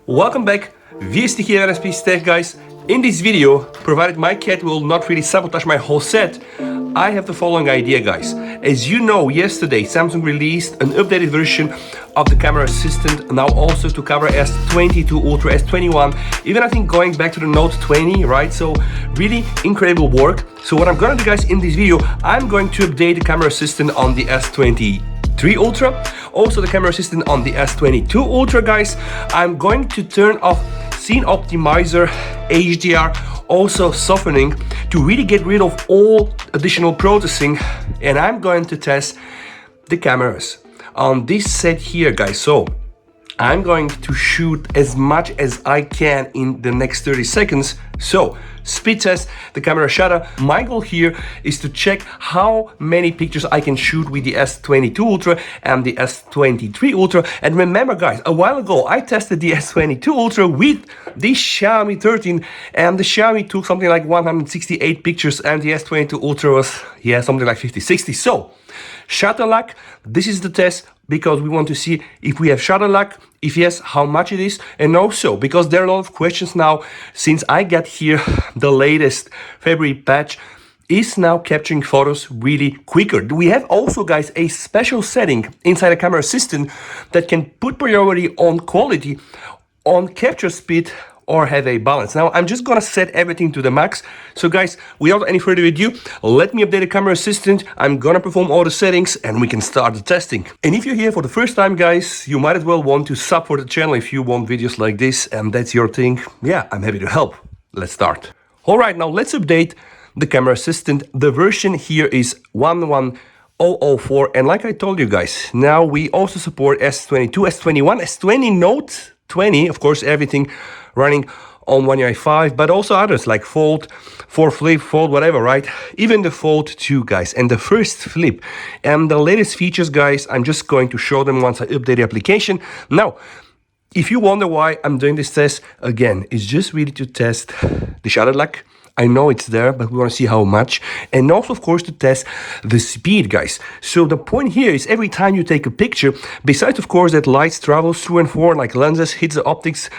Welcome back, wie ist hier NSP Tech guys. In this video, provided my cat will not really sabotage my whole set, I have the following idea guys. As you know, yesterday Samsung released an updated version of the camera assistant, now also to cover S22 Ultra, S21, even I think going back to the Note 20, right? So really incredible work. So what I'm gonna do guys in this video, I'm going to update the camera assistant on the S23 Ultra, also the camera assistant on the S22 Ultra guys. I'm going to turn off Scene Optimizer, HDR, also softening to really get rid of all additional processing, and I'm going to test the cameras on this set here guys. So I'm going to shoot as much as I can in the next 30 seconds. So speed test the camera shutter. My goal here is to check how many pictures I can shoot with the S22 Ultra and the S23 Ultra. And remember guys, a while ago I tested the S22 Ultra with the Xiaomi 13 and the Xiaomi took something like 168 pictures and the S22 Ultra was, yeah, something like 50, 60. So shutter luck, this is the test because we want to see if we have shutter luck, if yes, how much it is, and also because there are a lot of questions now since I got here the latest February patch is now capturing photos really quicker. We have also guys a special setting inside the camera assistant that can put priority on quality, on capture speed, or have a balance. Now I'm just gonna set everything to the max. So guys, without any further ado, let me update the camera assistant. I'm gonna perform all the settings and we can start the testing. And if you're here for the first time guys, you might as well want to support the channel if you want videos like this and that's your thing. Yeah, I'm happy to help. Let's start. All right, now let's update the camera assistant. The version here is 11004, and like I told you guys, now we also support S22, S21, S20 Note 20, of course, everything running on One UI 5, but also others like Fold, 4 Flip, Fold, whatever, right? Even the Fold 2, guys, and the first Flip. And the latest features, guys, I'm just going to show them once I update the application. Now, if you wonder why I'm doing this test, again, it's just really to test the shutter luck. I know it's there, but we want to see how much. And also, of course, to test the speed, guys. So the point here is every time you take a picture, besides, of course, that light travels through and forward, like lenses, hits the optics,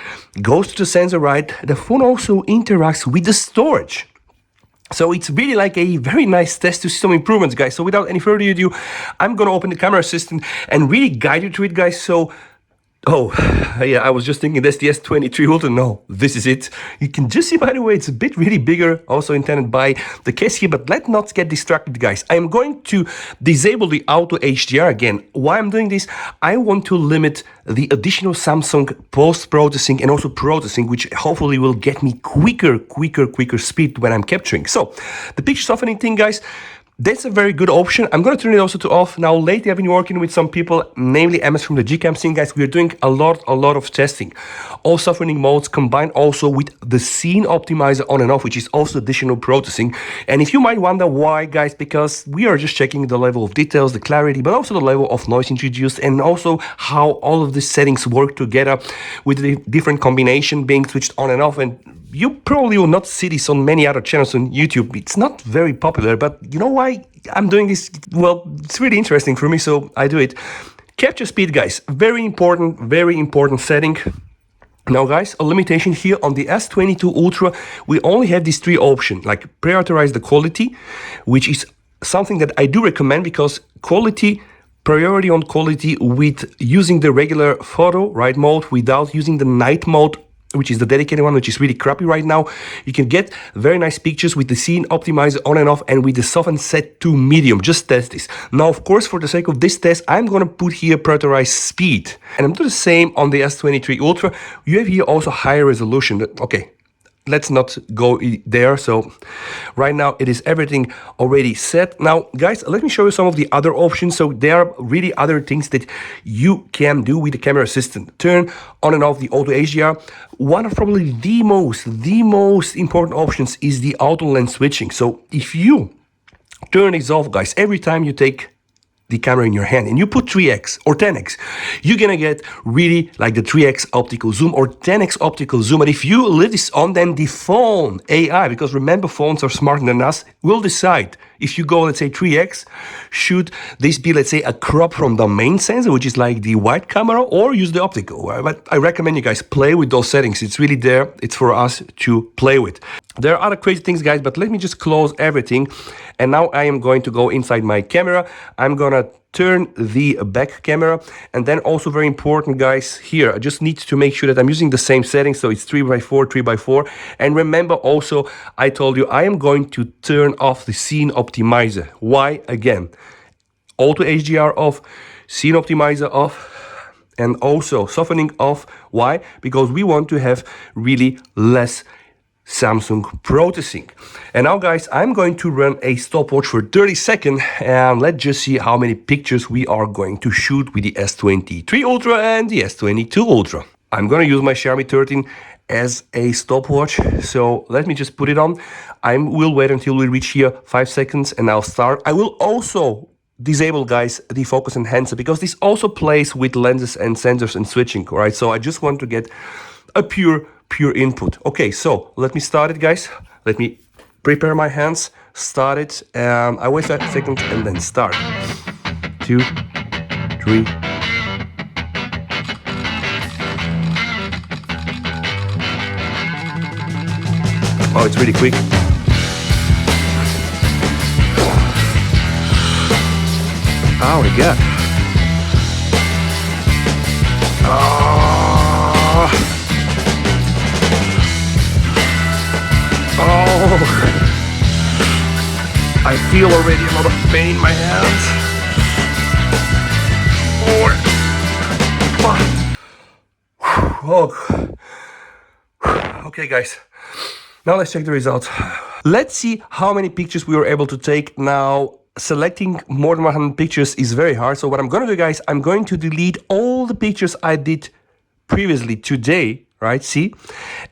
goes to the sensor, right? The phone also interacts with the storage. So it's really like a very nice test to see some improvements, guys. So without any further ado, I'm going to open the camera assistant and really guide you through it, guys. So oh, yeah, I was just thinking that's the S23 Ultra. No, this is it. You can just see, by the way, it's a bit really bigger, also intended by the case here, but let's not get distracted, guys. I'm going to disable the auto HDR again. Why I'm doing this? I want to limit the additional Samsung post-processing and also processing, which hopefully will get me quicker speed when I'm capturing. So the picture softening thing, guys, that's a very good option. I'm going to turn it also to off. Now, lately I've been working with some people, namely MS from the Gcam scene, guys. We're doing a lot of testing. All softening modes combined also with the scene optimizer on and off, which is also additional processing. And if you might wonder why, guys, because we are just checking the level of details, the clarity, but also the level of noise introduced, and also how all of these settings work together with the different combination being switched on and off. And you probably will not see this on many other channels on YouTube. It's not very popular, but you know why I'm doing this? Well, it's really interesting for me, so I do it. Capture speed, guys, very important setting. Now, guys, a limitation here on the S22 Ultra, we only have these three options, like prioritize the quality, which is something that I do recommend because priority on quality with using the regular photo, right, mode without using the night mode, which is the dedicated one, which is really crappy right now. You can get very nice pictures with the scene optimizer on and off and with the soften set to medium. Just test this. Now, of course, for the sake of this test, I'm going to put here prioritize speed. And I'm doing the same on the S23 Ultra. You have here also higher resolution. Okay, let's not go there. So right now it is everything already set. Now guys, let me show you some of the other options. So there are really other things that you can do with the camera assistant. Turn on and off the auto HDR. One of probably the most important options is the auto lens switching. So if you turn this off, guys, every time you take the camera in your hand and you put 3x or 10x, you're gonna get really like the 3x optical zoom or 10x optical zoom. And if you leave this on, then the phone AI, because remember phones are smarter than us, will decide if you go, let's say 3x, should this be, let's say, a crop from the main sensor, which is like the wide camera, or use the optical? But I recommend you guys play with those settings. It's really there. It's for us to play with. There are other crazy things, guys, but let me just close everything. And now I am going to go inside my camera. I'm gonna turn the back camera, and then also very important, guys, here I just need to make sure that I'm using the same settings, so it's 3x4, 3x4. And remember also, I told you I am going to turn off the scene optimizer. Why? Again, auto HDR off, scene optimizer off, and also softening off. Why? Because we want to have really less Samsung processing. And now, guys, I'm going to run a stopwatch for 30 seconds, and let's just see how many pictures we are going to shoot with the S23 Ultra and the S22 Ultra. I'm going to use my Xiaomi 13 as a stopwatch, so let me just put it on. I will wait until we reach here 5 seconds, and I'll start. I will also disable, guys, the focus enhancer, because this also plays with lenses and sensors and switching, all right? So I just want to get a pure input. Okay, so let me start it, guys. Let me prepare my hands, start it, and I wait 5 seconds and then start. 2, 3. Oh, it's really quick. Oh my god. Oh, I feel already a lot of pain in my hands. Okay, guys. Now let's check the results. Let's see how many pictures we were able to take. Now, selecting more than 100 pictures is very hard. So what I'm gonna do, guys, I'm going to delete all the pictures I did previously today, right? See?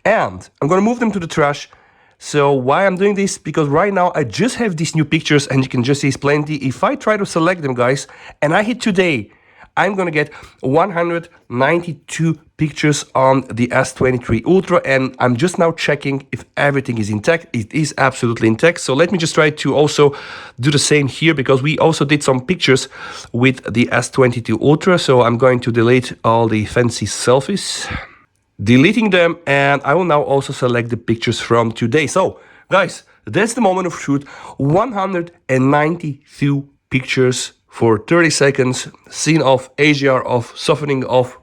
And I'm gonna move them to the trash. So why I'm doing this? Because right now I just have these new pictures, and you can just see it's plenty. If I try to select them, guys, and I hit today, I'm gonna get 192 pictures on the S23 Ultra, and I'm just now checking if everything is intact. It is absolutely intact. So let me just try to also do the same here, because we also did some pictures with the S22 Ultra. So I'm going to delete all the fancy selfies. Deleting them, and I will now also select the pictures from today. So, guys, that's the moment of shoot. 192 pictures for 30 seconds, scene off, HDR off, softening off,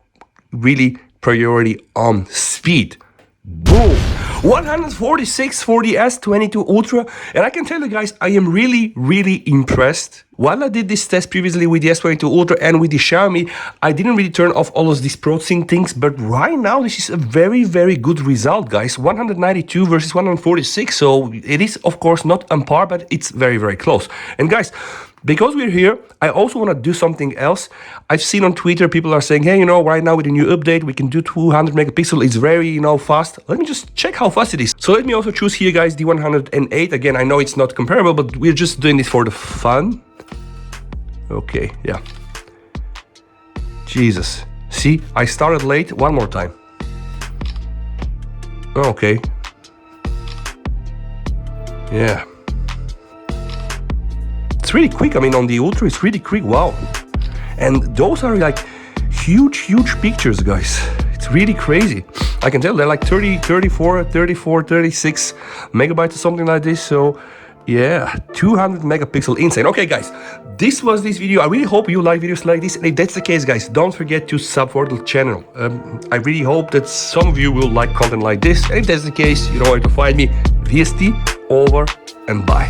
really priority on speed. Boom! 146 for the S22 Ultra, and I can tell you guys, I am really impressed. While I did this test previously with the S22 Ultra and with the Xiaomi, I didn't really turn off all of these processing things, but right now this is a very good result, guys. 192 versus 146, so it is of course not on par, but it's very close. And guys, because we're here, I also want to do something else. I've seen on Twitter people are saying, hey, you know, right now with the new update, we can do 200 megapixel. It's very, you know, fast. Let me just check how fast it is. So let me also choose here, guys, the 108. Again, I know it's not comparable, but we're just doing this for the fun. Okay, yeah. Jesus. See, I started late. One more time. Okay. Yeah. It's really quick. I mean, on the Ultra, it's really quick. Wow. And those are like huge pictures, guys. It's really crazy. I can tell they're like 30, 34, 36 megabytes or something like this. So yeah, 200 megapixel, insane. Okay, guys, this was this video. I really hope you like videos like this. And if that's the case, guys, don't forget to sub for the channel. I really hope that some of you will like content like this. And if that's the case, you know where to find me. VST, over and bye.